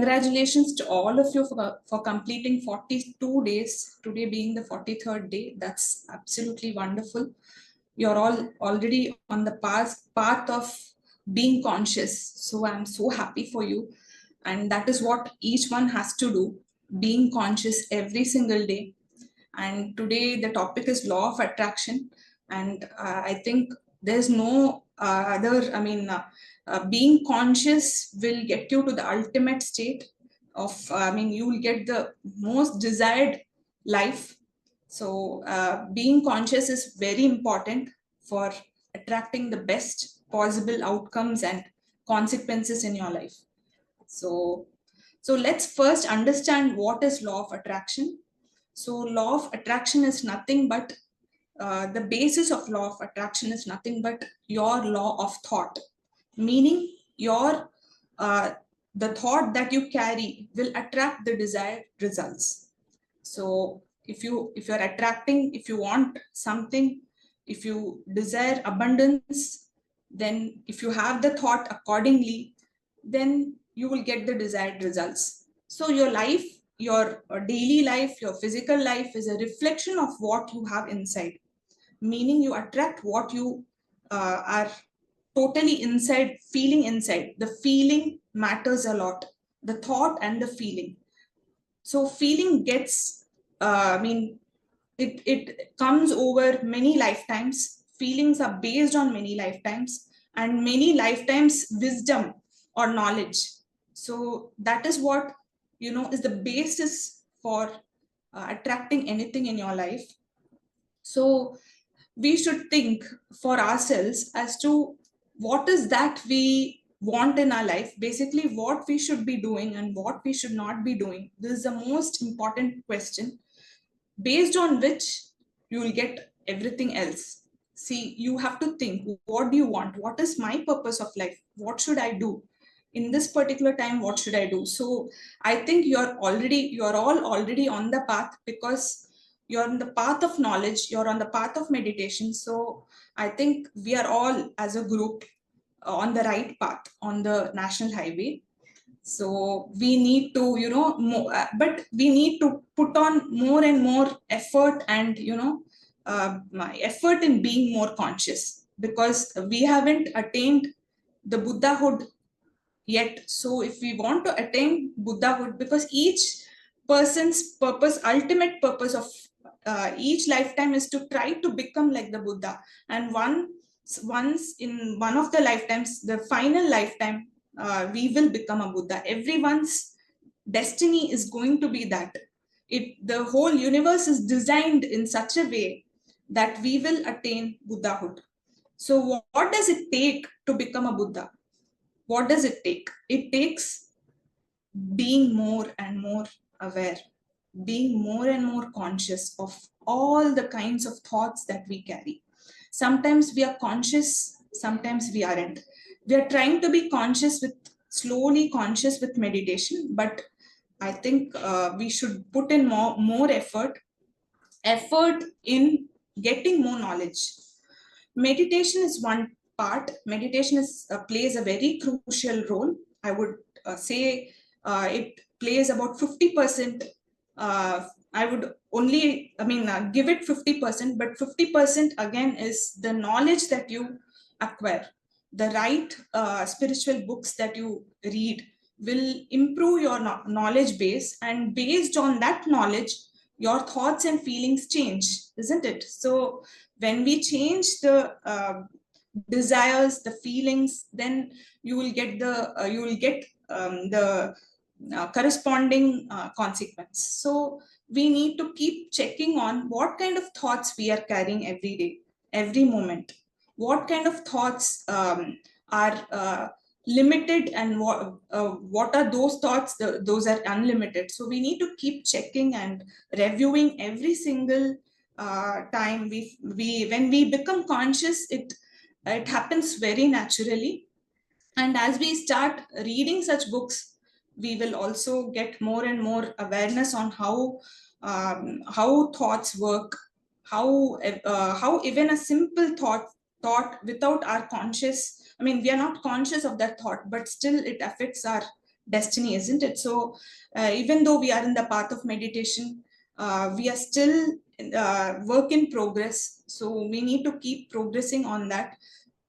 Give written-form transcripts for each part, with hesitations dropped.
Congratulations to all of you for completing 42 days, today being the 43rd day. That's absolutely wonderful. You're all already on the path of being conscious. So I'm so happy for you. And that is what each one has to do, being conscious every single day. And today the topic is law of attraction. And I think there's no being conscious will get you to the ultimate state of, you will get the most desired life. So being conscious is very important for attracting the best possible outcomes and consequences in your life. So let's first understand what is law of attraction. So law of attraction is nothing but the basis of law of attraction is nothing but your law of thought, meaning your the thought that you carry will attract the desired results. So if you're attracting, if you want something, if you desire abundance, then if you have the thought accordingly, then you will get the desired results. So your life, your daily life, your physical life is a reflection of what you have inside, meaning you attract what you are totally inside, feeling inside. The feeling matters a lot, the thought and the feeling. So feeling gets, it comes over many lifetimes. Feelings are based on many lifetimes and many lifetimes wisdom or knowledge. So that is what, is the basis for attracting anything in your life. So we should think for ourselves as to what is that we want in our life, basically what we should be doing and what we should not be doing. This is the most important question, based on which you will get everything else. See, you have to think, what do you want? What is my purpose of life? What should I do? In this particular time, what should I do? So I think you're all already on the path, because you're on the path of knowledge, you're on the path of meditation. So I think we are all as a group on the right path, on the national highway. So we need to, but we need to put on more and more effort and, my effort in being more conscious, because we haven't attained the Buddhahood yet. So if we want to attain Buddhahood, because each person's purpose, ultimate purpose of each lifetime is to try to become like the Buddha. And once in one of the lifetimes, the final lifetime, we will become a Buddha. Everyone's destiny is going to be that. The whole universe is designed in such a way that we will attain Buddhahood. So what does it take to become a Buddha? What does it take? It takes being more and more aware, being more and more conscious of all the kinds of thoughts that we carry. Sometimes we are conscious, sometimes we aren't. We are trying to be slowly conscious with meditation, but I think we should put in more effort in getting more knowledge. Meditation is one part. Meditation plays a very crucial role. I would say it plays about 50%. I would only, give it 50%, but 50% again is the knowledge that you acquire. The right spiritual books that you read will improve your knowledge base, and based on that knowledge, your thoughts and feelings change, isn't it? So when we change the desires, the feelings, then you will get the corresponding consequence. So we need to keep checking on what kind of thoughts we are carrying every day, every moment. What kind of thoughts are limited, and what are those thoughts? Those are unlimited. So we need to keep checking and reviewing every single time. When we become conscious, it happens very naturally. And as we start reading such books, we will also get more and more awareness on how thoughts work, how even a simple thought without our conscious, we are not conscious of that thought, but still it affects our destiny, isn't it? So even though we are in the path of meditation, we are still work in progress. So we need to keep progressing on that.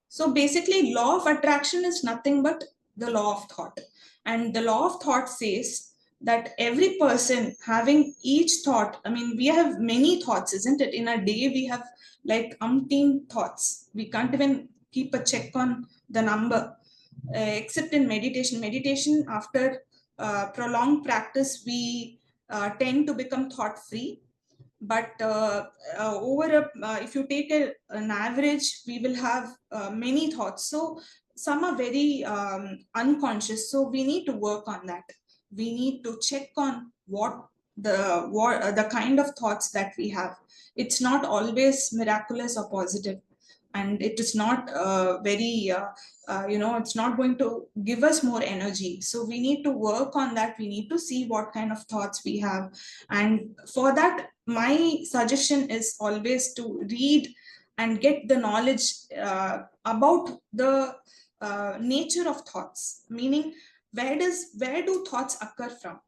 So basically, law of attraction is nothing but the law of thought. And the law of thought says that every person having each thought, I mean, we have many thoughts, isn't it? In a day, we have like umpteen thoughts. We can't even keep a check on the number, except in meditation. Meditation, after prolonged practice, we tend to become thought free. But if you take an average, we will have many thoughts. So some are very unconscious. So we need to work on that. We need to check on the kind of thoughts that we have. It's not always miraculous or positive, and it is not it's not going to give us more energy. So we need to work on that. We need to see what kind of thoughts we have, and for that, my suggestion is always to read and get the knowledge about the nature of thoughts, meaning where do thoughts occur from,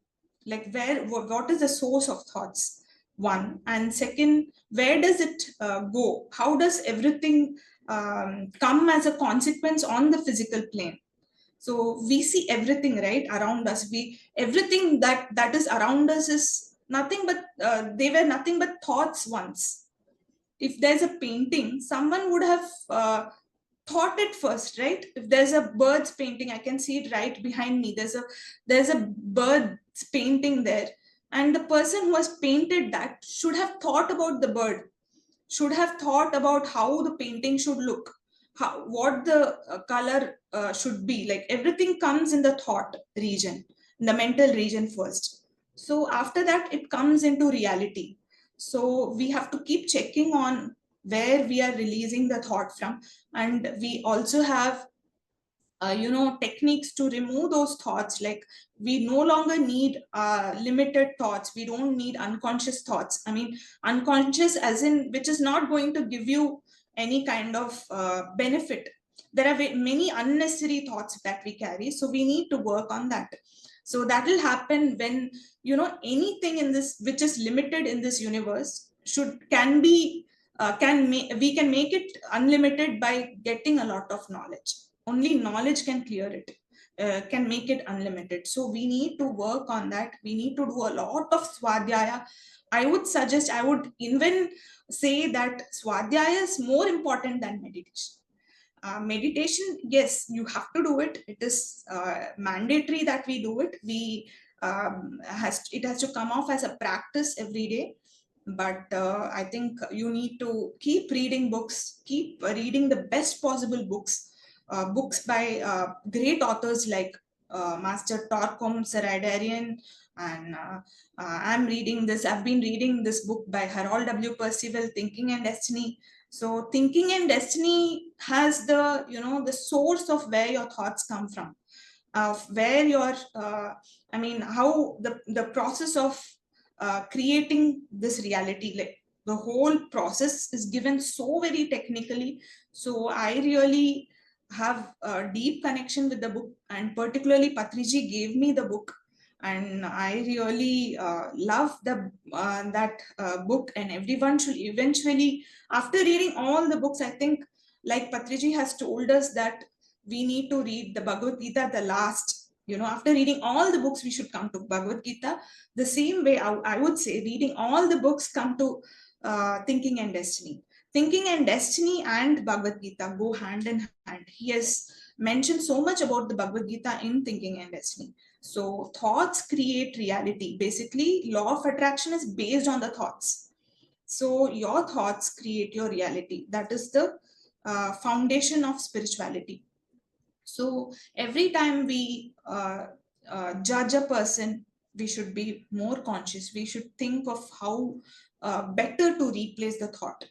like what is the source of thoughts, one, and second, where does it go, how does everything come as a consequence on the physical plane. So we see everything right around us. We everything that is around us is nothing but they were nothing but thoughts once. If there's a painting, someone would have thought it first, right? If there's a bird's painting, I can see it right behind me. There's a bird's painting there, and the person who has painted that should have thought about the bird, should have thought about how the painting should look, how what the color should be. Like everything comes in the thought region, in the mental region first. So after that, it comes into reality. So we have to keep checking on where we are releasing the thought from, and we also have techniques to remove those thoughts. Like we no longer need limited thoughts. We don't need unconscious thoughts. I mean, unconscious as in which is not going to give you any kind of benefit. There are many unnecessary thoughts that we carry, so we need to work on that. So that will happen when anything in this which is limited in this universe can be we can make it unlimited by getting a lot of knowledge. Only knowledge can clear it, can make it unlimited. So we need to work on that. We need to do a lot of Swadhyaya. I would suggest, I would even say that Swadhyaya is more important than meditation. Meditation, yes, you have to do it. It is mandatory that we do it. It has to come off as a practice every day. But I think you need to keep reading books, keep reading the best possible books, books by great authors like Master Torkom Saradarian, and I've been reading this book by Harold W. Percival, Thinking and Destiny. So Thinking and Destiny has the source of where your thoughts come from, of where your how the process of creating this reality, like the whole process is given so very technically. So I really have a deep connection with the book, and particularly Patriji gave me the book, and I really love that book. And everyone should eventually, after reading all the books, I think, like Patriji has told us, that we need to read the Bhagavad Gita the last. After reading all the books, we should come to Bhagavad Gita. The same way, I would say, reading all the books, come to Thinking and Destiny. Thinking and Destiny and Bhagavad Gita go hand in hand. He has mentioned so much about the Bhagavad Gita in Thinking and Destiny. So thoughts create reality. Basically, law of attraction is based on the thoughts. So your thoughts create your reality. That is the foundation of spirituality. So every time we judge a person, we should be more conscious. We should think of how better to replace the thought.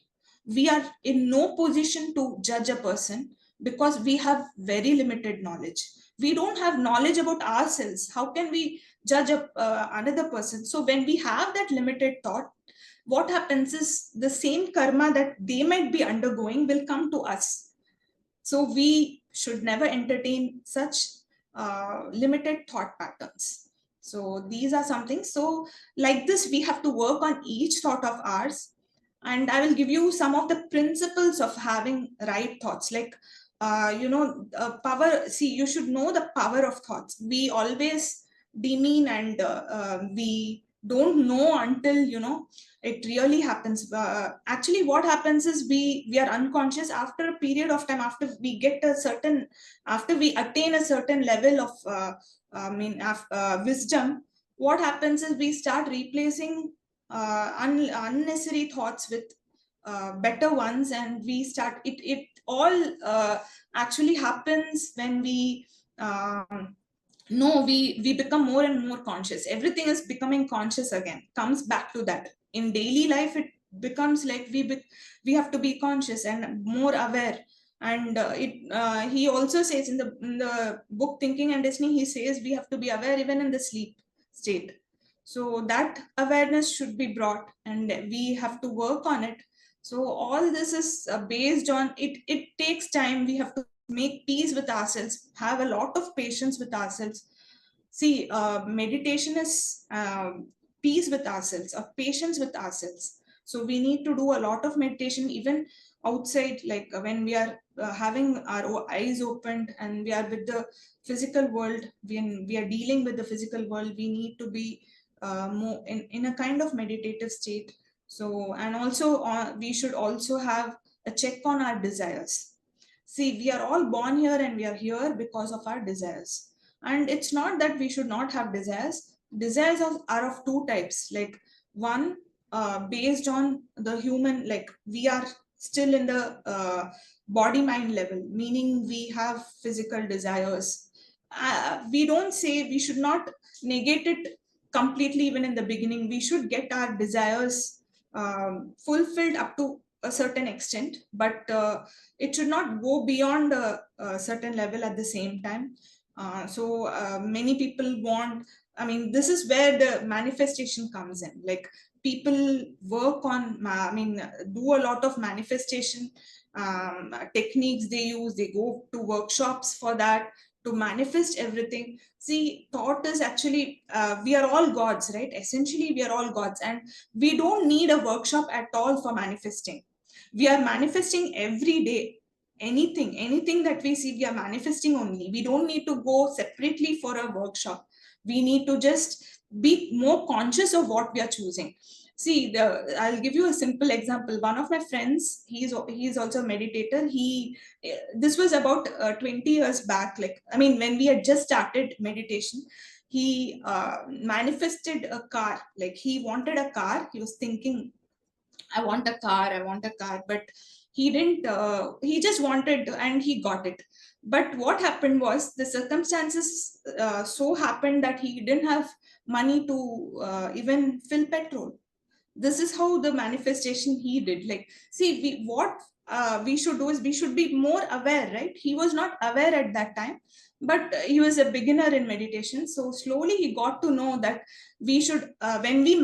We are in no position to judge a person because we have very limited knowledge. We don't have knowledge about ourselves. How can we judge another person? So when we have that limited thought, what happens is the same karma that they might be undergoing will come to us. So we should never entertain such limited thought patterns. So these are something. So like this, we have to work on each thought of ours. And I will give you some of the principles of having right thoughts. Like, power. See, you should know the power of thoughts. We always demean and we don't know until, it really happens. Actually, what happens is we are unconscious after a period of time, after we attain a certain level of wisdom. What happens is we start replacing unnecessary thoughts with better ones, and we start it all actually happens when we no we become more and more conscious. Everything is becoming conscious again, comes back to that. In daily life it becomes like we have to be conscious and more aware. And he also says in the book Thinking and Destiny, he says we have to be aware even in the sleep state. So that awareness should be brought and we have to work on it. So all this is based on it takes time. We have to make peace with ourselves, have a lot of patience with ourselves. See, meditation is peace with ourselves, or patience with ourselves. So we need to do a lot of meditation even outside, like when we are having our eyes opened and we are with the physical world, when we are dealing with the physical world, we need to be more in a kind of meditative state. So, and also we should also have a check on our desires. See, we are all born here and we are here because of our desires. And it's not that we should not have desires. Desires are of two types. Like one, based on the human, like we are still in the body mind level, meaning we have physical desires. We don't say, we should not negate it completely even in the beginning. We should get our desires fulfilled up to a certain extent, but it should not go beyond a certain level at the same time. Many people want, I mean, this is where the manifestation comes in. Like people work on, do a lot of manifestation techniques they use. They go to workshops for that, to manifest everything. See, thought is actually, we are all gods, right? Essentially, we are all gods, and we don't need a workshop at all for manifesting. We are manifesting every day. Anything that we see, we are manifesting only. We don't need to go separately for a workshop. We need to just be more conscious of what we are choosing. See, I'll give you a simple example. One of my friends, he's also a meditator. This was about 20 years back. Like, I mean, when we had just started meditation, he manifested a car. Like he wanted a car. He was thinking, I want a car, I want a car. But he didn't, he just wanted and he got it. But what happened was the circumstances so happened that he didn't have money to even fill petrol. This is how the manifestation he did. Like, see, what we should do is we should be more aware, right? He was not aware at that time, but he was a beginner in meditation. So slowly he got to know that we should, when we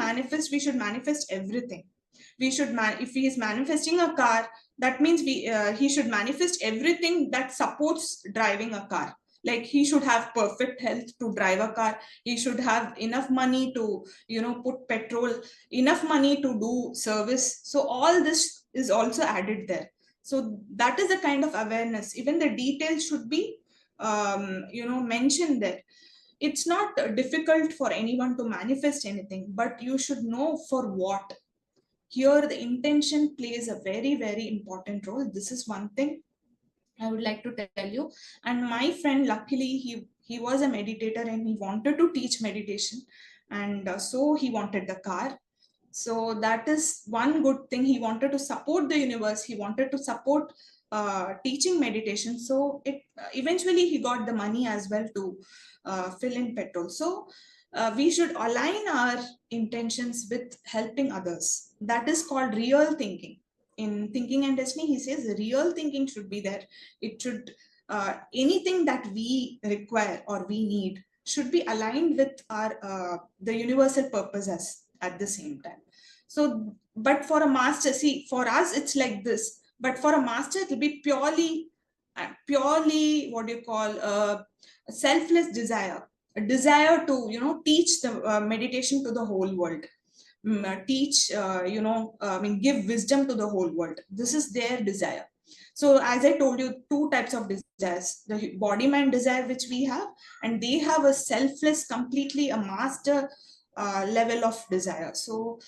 should manifest everything. We should if he is manifesting a car, that means he should manifest everything that supports driving a car. Like he should have perfect health to drive a car. He should have enough money to put petrol, enough money to do service. So all this is also added there. So that is the kind of awareness. Even the details should be mentioned there. It's not difficult for anyone to manifest anything, but you should know for what. Here the intention plays a very, very important role. This is one thing I would like to tell you. And my friend, luckily, he was a meditator and he wanted to teach meditation, and so he wanted the car. So that is one good thing. He wanted to support the universe. He wanted to support teaching meditation. So it eventually he got the money as well to fill in petrol. So we should align our intentions with helping others. That is called real thinking. In Thinking and Destiny, he says real thinking should be there. It should, anything that we require or we need should be aligned with our the universal purposes at the same time. So, but for a master, see, for us it's like this, but for a master it will be purely purely what you call a selfless desire, a desire to, teach the meditation to the whole world, teach, I mean, give wisdom to the whole world. This is their desire. So as I told you, two types of desires: the body mind desire, which we have, and they have a selfless, completely a master level of desire. So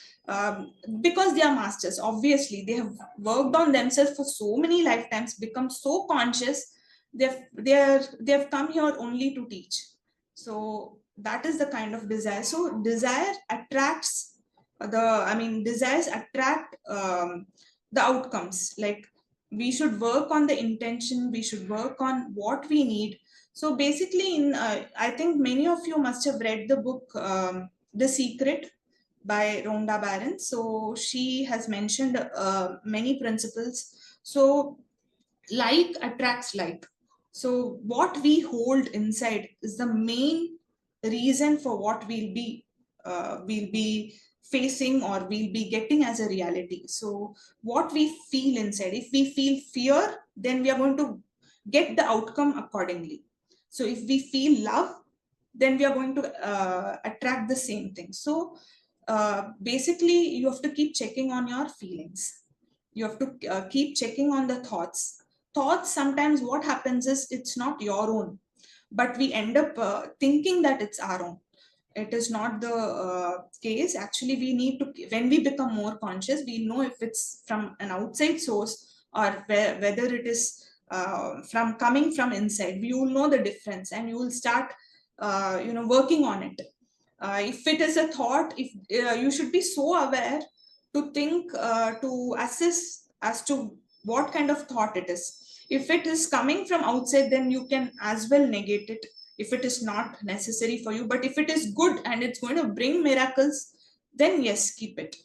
because they are masters, obviously they have worked on themselves for so many lifetimes, become so conscious, they've come here only to teach. So that is the kind of desire. So desire attracts desires attract the outcomes. Like, we should work on the intention, we should work on what we need. So basically, in I think many of you must have read the book, The Secret by Rhonda Byrne. So she has mentioned many principles. So like attracts like. So what we hold inside is the main reason for what we'll be facing, or we'll be getting as a reality. So what we feel inside, if we feel fear, then we are going to get the outcome accordingly. So if we feel love, then we are going to attract the same thing. So basically, you have to keep checking on your feelings. You have to keep checking on the thoughts. Sometimes what happens is, it's not your own, but we end up thinking that it's our own. It is not the case. Actually, we need to, when we become more conscious, we know if it's from an outside source, or whether it is from coming from inside. You will know the difference, and you will start working on it. If it is a thought, if you should be so aware to think, to assess as to what kind of thought it is. If it is coming from outside, then you can as well negate it if it is not necessary for you. But if it is good and it's going to bring miracles, then yes, keep it.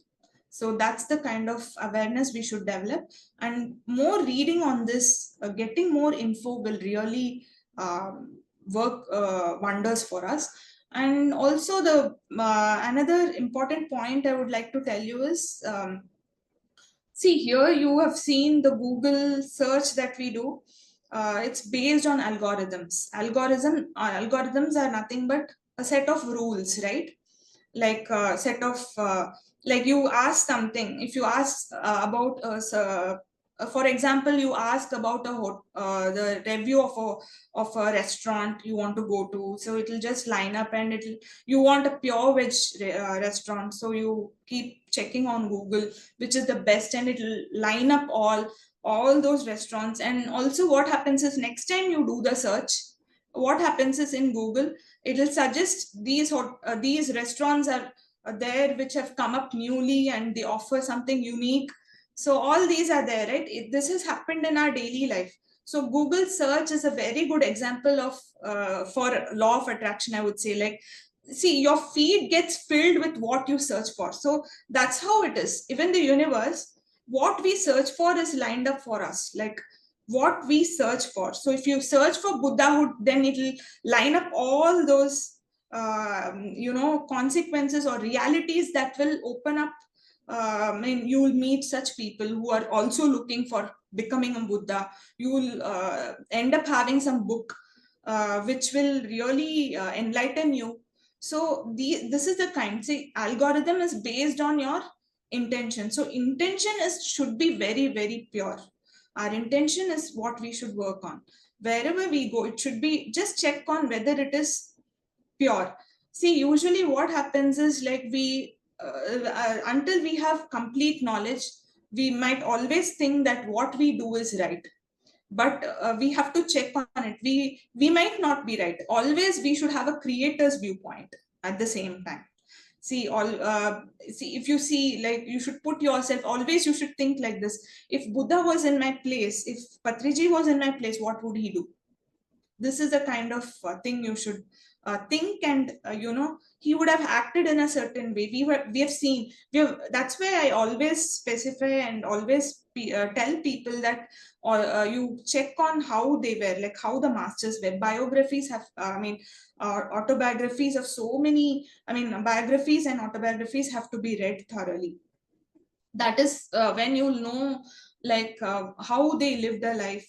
So that's the kind of awareness we should develop. And more reading on this, getting more info will really work wonders for us. And also, the another important point I would like to tell you is, see, here you have seen the Google search that we do. It's based on algorithms. Algorithms are nothing but a set of rules, right? Like a set of like, you ask something. If you ask about for example, you ask about the review of a restaurant you want to go to, so it'll just line up, and it'll, you want a pure veg restaurant, so you keep checking on Google which is the best, and it'll line up all those restaurants. And also, what happens is, next time you do the search, what happens is, in Google, it will suggest these restaurants are there which have come up newly, and they offer something unique. So all these are there, right? This has happened in our daily life. So Google search is a very good example of for law of attraction, I would say. Like, see, your feed gets filled with what you search for. So that's how it is. Even the universe, what we search for is lined up for us. Like, what we search for. So if you search for Buddhahood, then it'll line up all those consequences or realities that will open up. And you will meet such people who are also looking for becoming a Buddha. You will end up having some book which will really enlighten you. So this is the kind. See, algorithm is based on your intention. So intention should be very, very pure. Our intention is what we should work on. Wherever we go, it should be, just check on whether it is pure. See, usually what happens is, like, we until we have complete knowledge, we might always think that what we do is right. But we have to check on it. We might not be right always. We should have a creator's viewpoint at the same time. See, if you see, like, you should put yourself, always you should think like this: if Buddha was in my place, if Patriji was in my place, what would he do? This is the kind of thing you should think. And he would have acted in a certain way. We have seen, that's why I always specify and always tell people that you check on how they were, like how the masters were. Biographies have autobiographies of so many, biographies and autobiographies have to be read thoroughly. That is when you'll know, like, how they lived their life.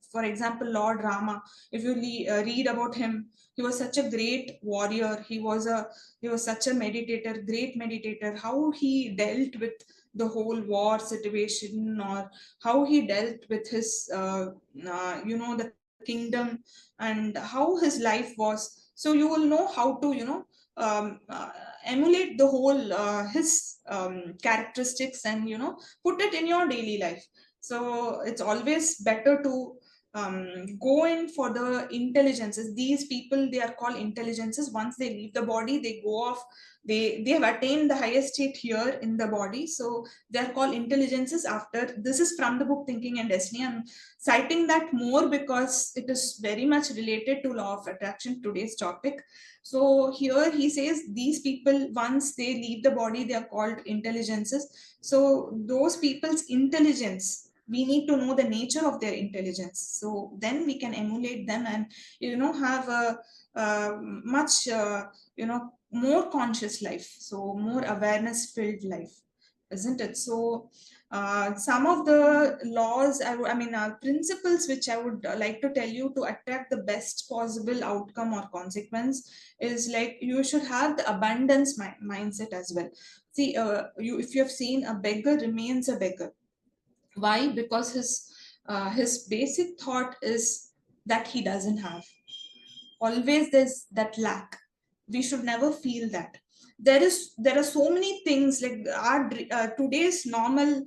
For example, Lord Rama, if you read about him, he was such a great warrior. He was such a meditator, great meditator. How he dealt with the whole war situation, or how he dealt with his the kingdom, and how his life was. So you will know how to um, uh, emulate the whole his characteristics, and put it in your daily life. So it's always better to go in for the intelligences. These people, they are called intelligences. Once they leave the body, they go off. They have attained the highest state here in the body, so they are called intelligences. After this is from the book Thinking and Destiny. I'm citing that more because it is very much related to law of attraction, today's topic. So here he says these people, once they leave the body, they are called intelligences. So those people's intelligence, we need to know the nature of their intelligence. So then we can emulate them and have a much more conscious life. So more awareness filled life, isn't it? So some of the laws, principles which I would like to tell you to attract the best possible outcome or consequence is like you should have the abundance mindset as well. See, if you have seen, a beggar remains a beggar. Why? Because his basic thought is that he doesn't have. Always there's that lack. We should never feel that. There are so many things like our today's normal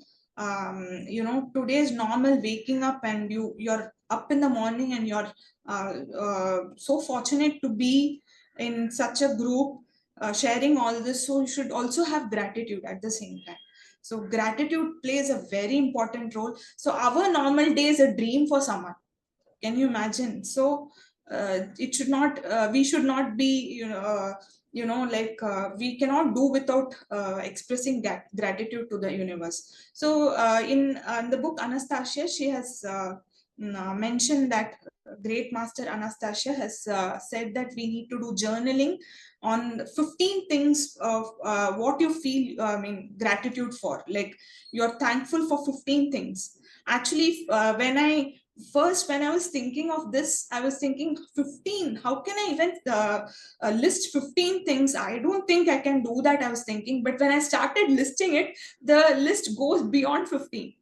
today's normal waking up, and you're up in the morning, and you're so fortunate to be in such a group sharing all this. So you should also have gratitude at the same time. So gratitude plays a very important role. So our normal day is a dream for someone. Can you imagine? So it should not we should not be we cannot do without expressing gratitude to the universe. So in the book Anastasia, she has mentioned that great master Anastasia has said that we need to do journaling on 15 things of what you feel gratitude for. Like, you're thankful for 15 things. Actually, when I was thinking of this, I was thinking 15. How can I even list 15 things? I don't think I can do that, I was thinking. But when I started listing it, the list goes beyond 15.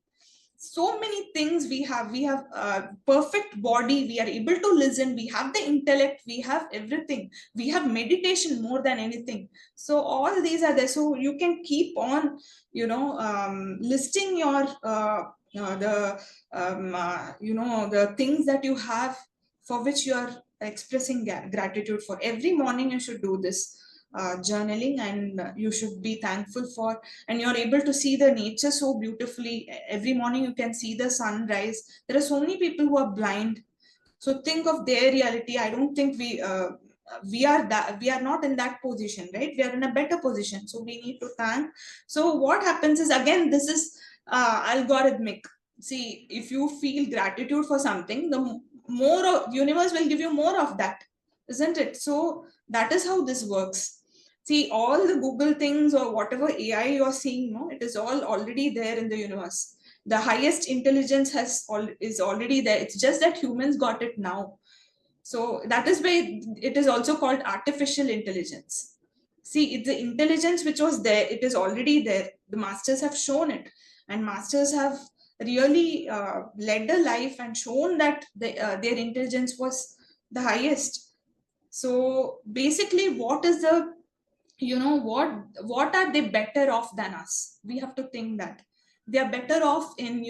So many things we have. We have a perfect body. We are able to listen. We have the intellect. We have everything. We have meditation more than anything. So all these are there. So you can keep on, listing your the things that you have, for which you are expressing gratitude for. Every morning you should do this journaling, and you should be thankful for. And you're able to see the nature so beautifully. Every morning you can see the sunrise. There are so many people who are blind. So think of their reality. I don't think we are not in that position, right? We are in a better position, so we need to thank. So what happens is, again, this is algorithmic. See, if you feel gratitude for something, the more of universe will give you more of that, isn't it? So that is how this works. See, all the Google things or whatever AI you're seeing, no, it is all already there in the universe. The highest intelligence is already there. It's just that humans got it now. So that is why it is also called artificial intelligence. See, it's the intelligence which was there. It is already there. The masters have shown it, and masters have really led a life and shown that their intelligence was the highest. So basically, what is the what are they better off than us? We have to think that they are better off in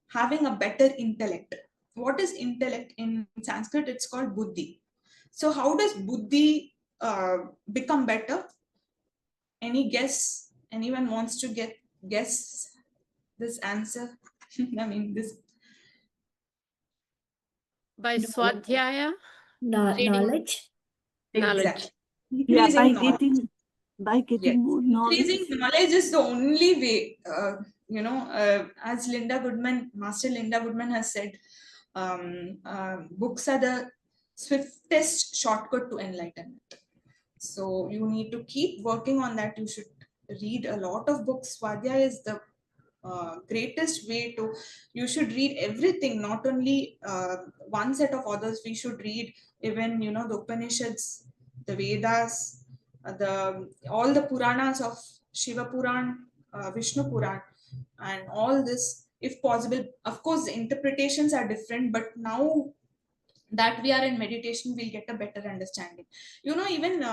having a better intellect. What is intellect? In Sanskrit, it's called buddhi. So how does buddhi become better? Any guess? Anyone wants to guess this answer? I mean, this by Swadhyaya, reading knowledge. knowledge. Increasing By knowledge. getting more knowledge. Increasing knowledge is the only way. As Linda Goodman, Master Linda Goodman has said, books are the swiftest shortcut to enlightenment. So you need to keep working on that. You should read a lot of books. Swadhyaya is the greatest way to, you should read everything, not only one set of authors. We should read even, you know, the Upanishads, the Vedas, the all the Puranas of Shiva Puran, Vishnu Puran, and all this, if possible. Of course, the interpretations are different, but now that we are in meditation, we'll get a better understanding. You know, even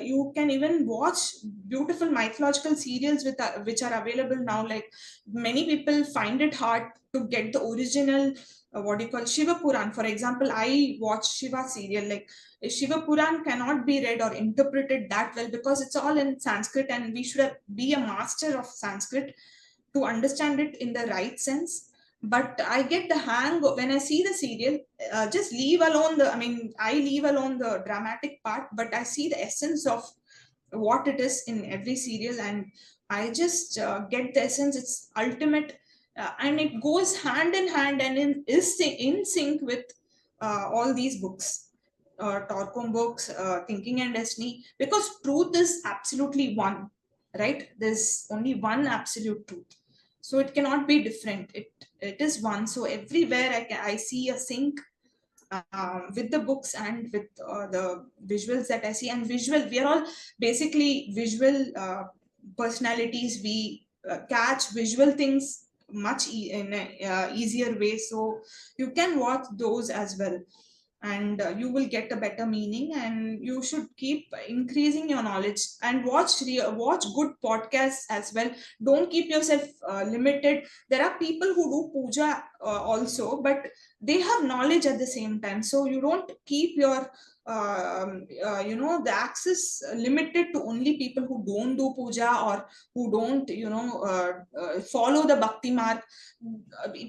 you can even watch beautiful mythological serials with which are available now. Like, many people find it hard to get the original, what do you call, Shiva Puran. For example, I watch Shiva serial. Like, Shiva Puran cannot be read or interpreted that well because it's all in Sanskrit, and we should be a master of Sanskrit to understand it in the right sense. But I get the hang when I see the serial. Just leave alone the, I mean, I leave alone the dramatic part, but I see the essence of what it is in every serial, and I just get the essence. It's ultimate, and it goes hand in hand and is in sync with all these books, Torkom books, Thinking and Destiny, because truth is absolutely one, right? There's only one absolute truth, so it cannot be different. It is one. So everywhere I see a sync with the books and with the visuals that I see. And visual, we are all basically visual personalities. We catch visual things much in a easier way. So you can watch those as well, and you will get a better meaning. And you should keep increasing your knowledge and watch good podcasts as well. Don't keep yourself limited. There are people who do puja also, but they have knowledge at the same time. So you don't keep your you know, the access limited to only people who don't do puja or who don't, you know, follow the bhakti marg.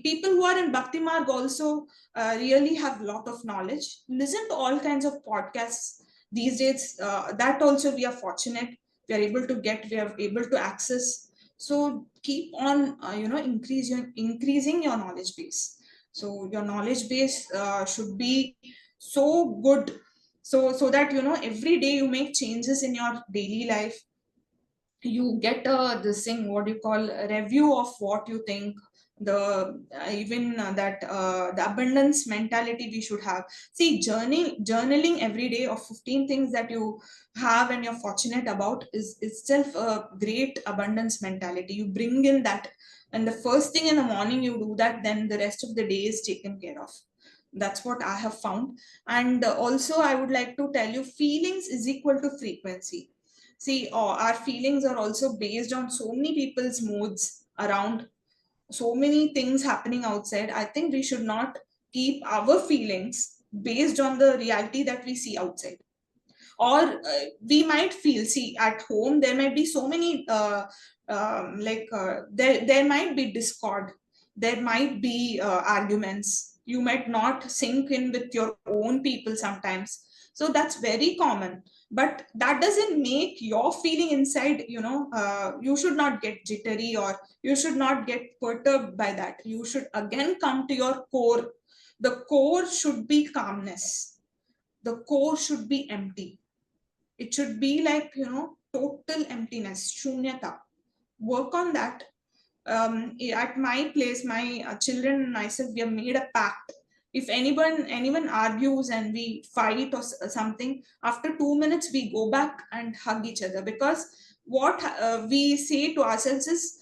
People who are in bhakti marg also really have a lot of knowledge. Listen to all kinds of podcasts these days. That also we are fortunate, we are able to get, we are able to access. So keep on you know, increasing your knowledge base. So your knowledge base should be so good, so that, you know, every day you make changes in your daily life. You get this thing, what do you call, a review of what you think. The even that the abundance mentality we should have. See, journaling every day of 15 things that you have and you're fortunate about is itself a great abundance mentality. You bring in that, and the first thing in the morning you do that, then the rest of the day is taken care of. That's what I have found. And also I would like to tell you, feelings is equal to frequency. See, our feelings are also based on so many people's moods around, so many things happening outside. I think we should not keep our feelings based on the reality that we see outside. Or we might feel, see, at home there might be so many there might be discord, there might be arguments, you might not sync in with your own people sometimes. So that's very common, but that doesn't make your feeling inside, you know, you should not get jittery, or you should not get perturbed by that. You should again come to your core. The core should be calmness, the core should be empty. It should be like, you know, total emptiness, shunyata. Work on that. At my place, my children and myself, we have made a pact. If anyone argues and we fight or something, after 2 minutes we go back and hug each other, because what we say to ourselves is,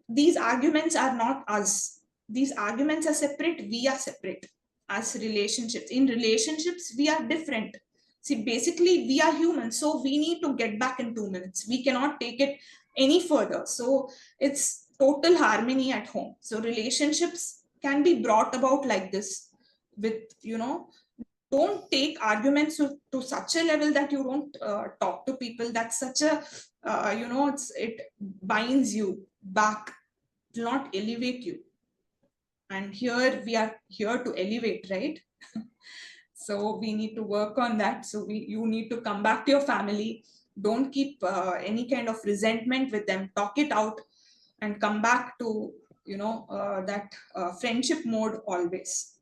these arguments are not us. These arguments are separate. We are separate. As relationships, in relationships, we are different. See, basically, we are humans, so we need to get back in 2 minutes. We cannot take it any further. So it's total harmony at home. So relationships can be brought about like this, with, you know, don't take arguments to such a level that you don't talk to people. That's such a you know, it binds you back, it will not elevate you. And here we are here to elevate, right? So we need to work on that. So you need to come back to your family. Don't keep any kind of resentment with them. Talk it out and come back to, you know, that friendship mode always,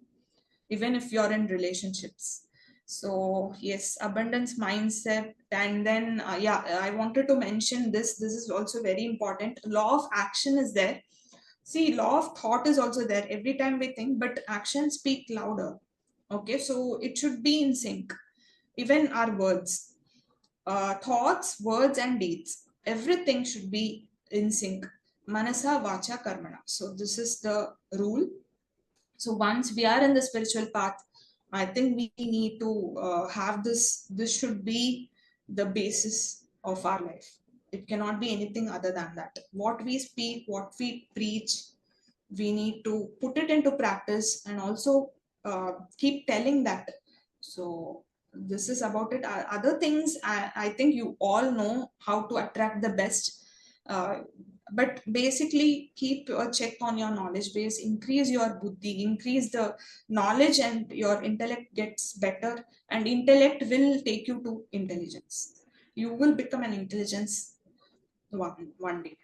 even if you're in relationships. So yes, abundance mindset. And then yeah, I wanted to mention this is also very important. Law of action is there. See, law of thought is also there. Every time we think, but actions speak louder. Okay, so it should be in sync. Even our words, thoughts, words, and deeds, everything should be in sync. Manasa, vacha, karmana. So this is the rule. So once we are in the spiritual path, I think we need to have this. This should be the basis of our life. It cannot be anything other than that. What we speak, what we preach, we need to put it into practice and also keep telling that. So this is about it. Other things, I think you all know how to attract the best. But basically keep a check on your knowledge base, increase your buddhi, increase the knowledge, and your intellect gets better, and intellect will take you to intelligence. You will become an intelligence one day.